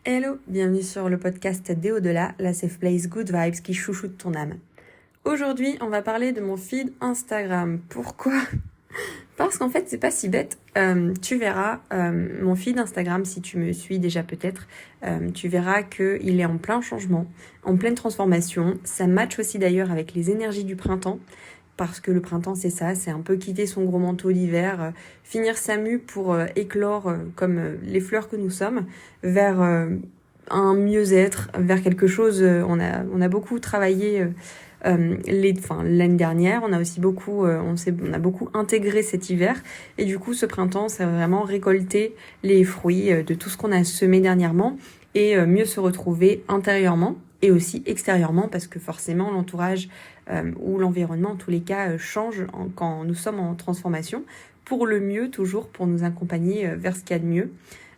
Hello, bienvenue sur le podcast des Au-delà, la safe place good vibes qui chouchoute ton âme. Aujourd'hui, on va parler de mon feed Instagram. Pourquoi ? Parce qu'en fait, c'est pas si bête. Tu verras mon feed Instagram, si tu me suis déjà peut-être, tu verras qu'il est en plein changement, en pleine transformation. Ça match aussi d'ailleurs avec les énergies du printemps. Parce que le printemps, c'est ça, c'est un peu quitter son gros manteau d'hiver, finir sa mue pour éclore comme les fleurs que nous sommes, vers un mieux-être, vers quelque chose. On a beaucoup travaillé l'année dernière, on a aussi beaucoup, on a beaucoup intégré cet hiver, et du coup, ce printemps, ça va vraiment récolter les fruits de tout ce qu'on a semé dernièrement et mieux se retrouver intérieurement et aussi extérieurement, parce que forcément, l'entourage ou l'environnement, en tous les cas, change quand nous sommes en transformation, pour le mieux toujours, pour nous accompagner vers ce qu'il y a de mieux.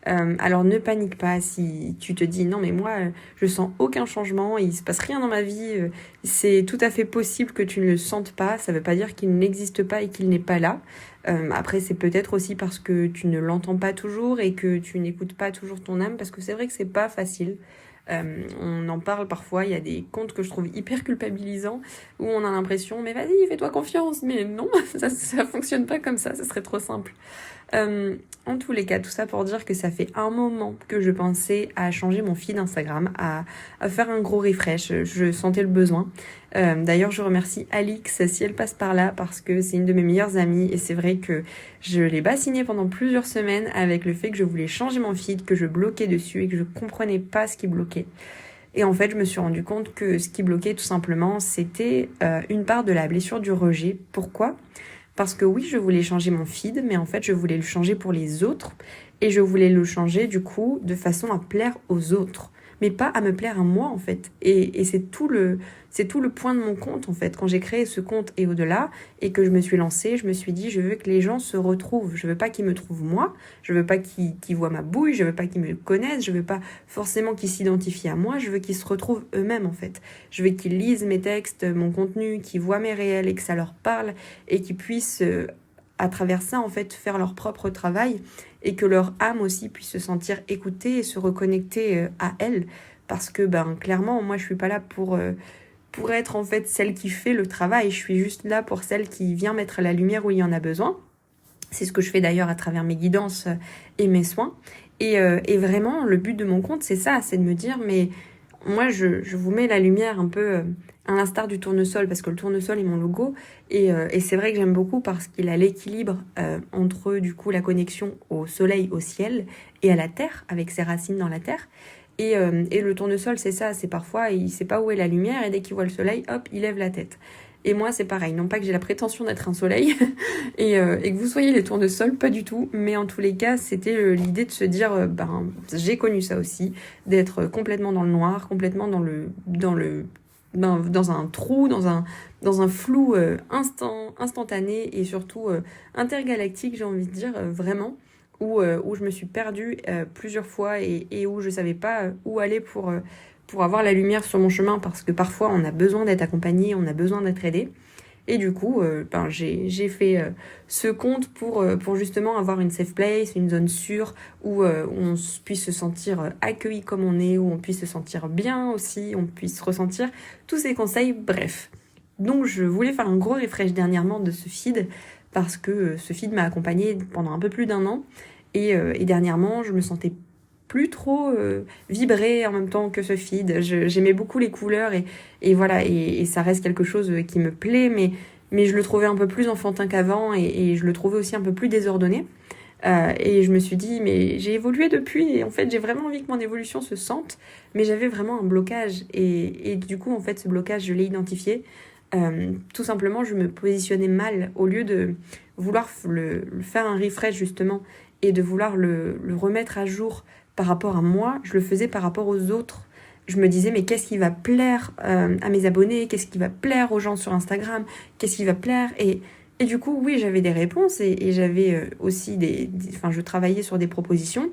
Alors ne panique pas si tu te dis non mais moi je sens aucun changement, il se passe rien dans ma vie, c'est tout à fait possible que tu ne le sentes pas, ça veut pas dire qu'il n'existe pas et qu'il n'est pas là. Après c'est peut-être aussi parce que tu ne l'entends pas toujours et que tu n'écoutes pas toujours ton âme, parce que c'est vrai que c'est pas facile. On en parle parfois, il y a des comptes que je trouve hyper culpabilisants où on a l'impression mais vas-y fais-toi confiance, mais non ça fonctionne pas comme ça serait trop simple. En tous les cas, tout ça pour dire que ça fait un moment que je pensais à changer mon feed Instagram, à faire un gros refresh. Je sentais le besoin. D'ailleurs, je remercie Alix si elle passe par là, parce que c'est une de mes meilleures amies et c'est vrai que je l'ai bassinée pendant plusieurs semaines avec le fait que je voulais changer mon feed, que je bloquais dessus et que je comprenais pas ce qui bloquait. Et en fait, je me suis rendu compte que ce qui bloquait tout simplement, c'était une part de la blessure du rejet. Pourquoi ? Parce que oui, je voulais changer mon feed, mais en fait, je voulais le changer pour les autres. Et je voulais le changer, du coup, de façon à plaire aux autres. Mais pas à me plaire à moi, en fait. Et c'est tout le point de mon compte, en fait. Quand j'ai créé ce compte et au-delà, et que je me suis lancée, je me suis dit, je veux que les gens se retrouvent. Je veux pas qu'ils me trouvent moi. Je veux pas qu'ils voient ma bouille. Je veux pas qu'ils me connaissent. Je veux pas forcément qu'ils s'identifient à moi. Je veux qu'ils se retrouvent eux-mêmes, en fait. Je veux qu'ils lisent mes textes, mon contenu, qu'ils voient mes réels et que ça leur parle, et qu'ils puissent, à travers ça, en fait, faire leur propre travail, et que leur âme aussi puisse se sentir écoutée et se reconnecter à elle. Parce que, clairement, moi, je suis pas là pour être, en fait, celle qui fait le travail. Je suis juste là pour celle qui vient mettre la lumière où il y en a besoin. C'est ce que je fais d'ailleurs à travers mes guidances et mes soins. Et vraiment, le but de mon compte, c'est ça, c'est de me dire, mais moi, je vous mets la lumière un peu à l'instar du tournesol, parce que le tournesol est mon logo. Et c'est vrai que j'aime beaucoup parce qu'il a l'équilibre entre, du coup, la connexion au soleil, au ciel, et à la terre, avec ses racines dans la terre. Et le tournesol, c'est ça, c'est parfois, il sait pas où est la lumière, et dès qu'il voit le soleil, hop, il lève la tête. Et moi, c'est pareil. Non pas que j'ai la prétention d'être un soleil et que vous soyez les tournesols, pas du tout. Mais en tous les cas, c'était l'idée de se dire, j'ai connu ça aussi, d'être complètement dans le noir, complètement dans un trou, dans un flou instantané et surtout intergalactique, j'ai envie de dire, vraiment, où je me suis perdue plusieurs fois et où je savais pas où aller pour avoir la lumière sur mon chemin, parce que parfois on a besoin d'être accompagné, on a besoin d'être aidé. Et du coup, j'ai fait ce compte pour justement avoir une safe place, une zone sûre où on puisse se sentir accueilli comme on est, où on puisse se sentir bien aussi, on puisse ressentir tous ces conseils, bref. Donc je voulais faire un gros refresh dernièrement de ce feed, parce que ce feed m'a accompagnée pendant un peu plus d'un an. Et dernièrement, je me sentais plus trop vibrer en même temps que ce feed. J'aimais beaucoup les couleurs et voilà, et ça reste quelque chose qui me plaît, mais je le trouvais un peu plus enfantin qu'avant et je le trouvais aussi un peu plus désordonné. Et je me suis dit, mais j'ai évolué depuis et en fait j'ai vraiment envie que mon évolution se sente, mais j'avais vraiment un blocage et du coup en fait ce blocage je l'ai identifié. Tout simplement je me positionnais mal, au lieu de vouloir le faire un refresh justement et de vouloir le remettre à jour par rapport à moi, je le faisais par rapport aux autres. Je me disais, mais qu'est-ce qui va plaire à mes abonnés? Qu'est-ce qui va plaire aux gens sur Instagram? Qu'est-ce qui va plaire? Et du coup, oui, j'avais des réponses et j'avais aussi enfin, je travaillais sur des propositions.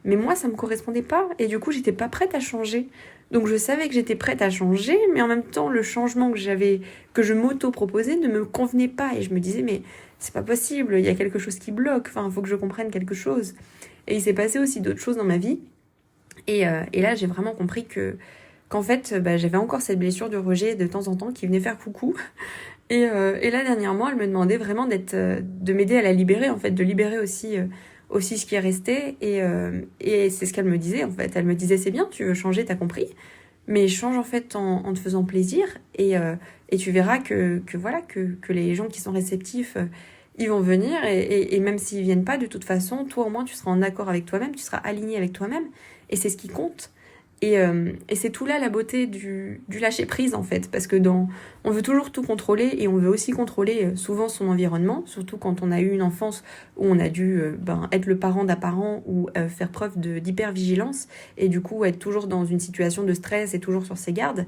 Mais moi, ça me correspondait pas. Et du coup, j'étais pas prête à changer. Donc, je savais que j'étais prête à changer, mais en même temps, le changement que je m'auto-proposais ne me convenait pas. Et je me disais, mais c'est pas possible, il y a quelque chose qui bloque. Enfin, il faut que je comprenne quelque chose. Et il s'est passé aussi d'autres choses dans ma vie. Et là, j'ai vraiment compris qu'en fait, j'avais encore cette blessure de rejet de temps en temps qui venait faire coucou. Et là, dernièrement, elle me demandait vraiment de m'aider à la libérer, en fait, de libérer aussi ce qui est resté. Et c'est ce qu'elle me disait, en fait. Elle me disait, c'est bien, tu veux changer, t'as compris. Mais change, en fait, en te faisant plaisir. Et tu verras voilà, que les gens qui sont réceptifs, ils vont venir. Et même s'ils viennent pas, de toute façon, toi, au moins, tu seras en accord avec toi-même, tu seras aligné avec toi-même. Et c'est ce qui compte. Et c'est tout là la beauté du lâcher prise en fait, parce que on veut toujours tout contrôler et on veut aussi contrôler souvent son environnement, surtout quand on a eu une enfance où on a dû être le parent d'un parent ou faire preuve d'hypervigilance et du coup être toujours dans une situation de stress et toujours sur ses gardes.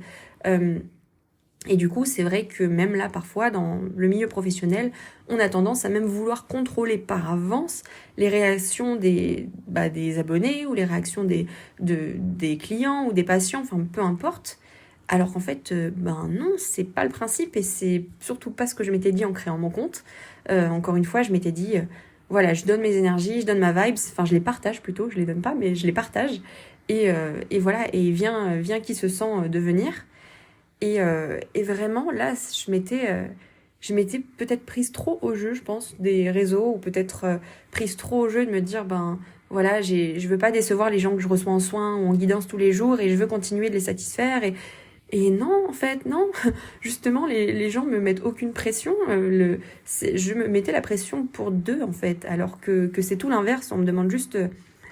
Et du coup, c'est vrai que même là, parfois, dans le milieu professionnel, on a tendance à même vouloir contrôler par avance les réactions des abonnés ou les réactions des clients ou des patients, enfin peu importe. Alors qu'en fait, non, c'est pas le principe et c'est surtout pas ce que je m'étais dit en créant mon compte. Encore une fois, je m'étais dit, voilà, je donne mes énergies, je donne ma vibes, enfin je les partage plutôt, je les donne pas, mais je les partage. Et voilà, et viens qui se sent devenir. Et vraiment, là, je m'étais peut-être prise trop au jeu, je pense, des réseaux, ou peut-être prise trop au jeu de me dire, voilà, je veux pas décevoir les gens que je reçois en soins ou en guidance tous les jours, et je veux continuer de les satisfaire. Et non, en fait, non. Justement, les gens me mettent aucune pression. Je me mettais la pression pour d'eux, en fait, alors que c'est tout l'inverse. On me demande juste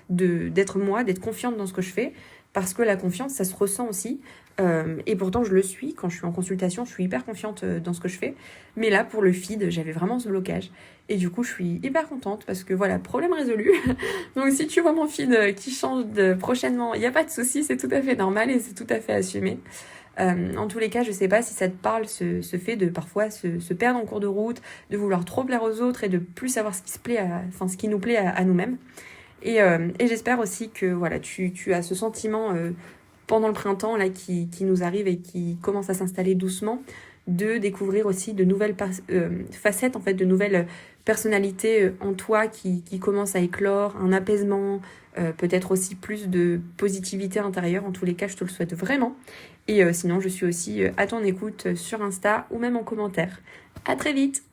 d'être moi, d'être confiante dans ce que je fais, parce que la confiance, ça se ressent aussi. Et pourtant, je le suis. Quand je suis en consultation, je suis hyper confiante dans ce que je fais. Mais là, pour le feed, j'avais vraiment ce blocage. Et du coup, je suis hyper contente parce que voilà, problème résolu. Donc, si tu vois mon feed qui change prochainement, il n'y a pas de souci, c'est tout à fait normal et c'est tout à fait assumé. En tous les cas, je sais pas si ça te parle, ce fait de parfois se perdre en cours de route, de vouloir trop plaire aux autres et de plus savoir ce qui nous plaît à nous-mêmes. Et j'espère aussi que voilà, tu as ce sentiment pendant le printemps là qui nous arrive et qui commence à s'installer doucement, de découvrir aussi de nouvelles facettes, en fait, de nouvelles personnalités en toi qui commencent à éclore, un apaisement, peut-être aussi plus de positivité intérieure. En tous les cas, je te le souhaite vraiment. Et sinon, je suis aussi à ton écoute sur Insta ou même en commentaire. À très vite!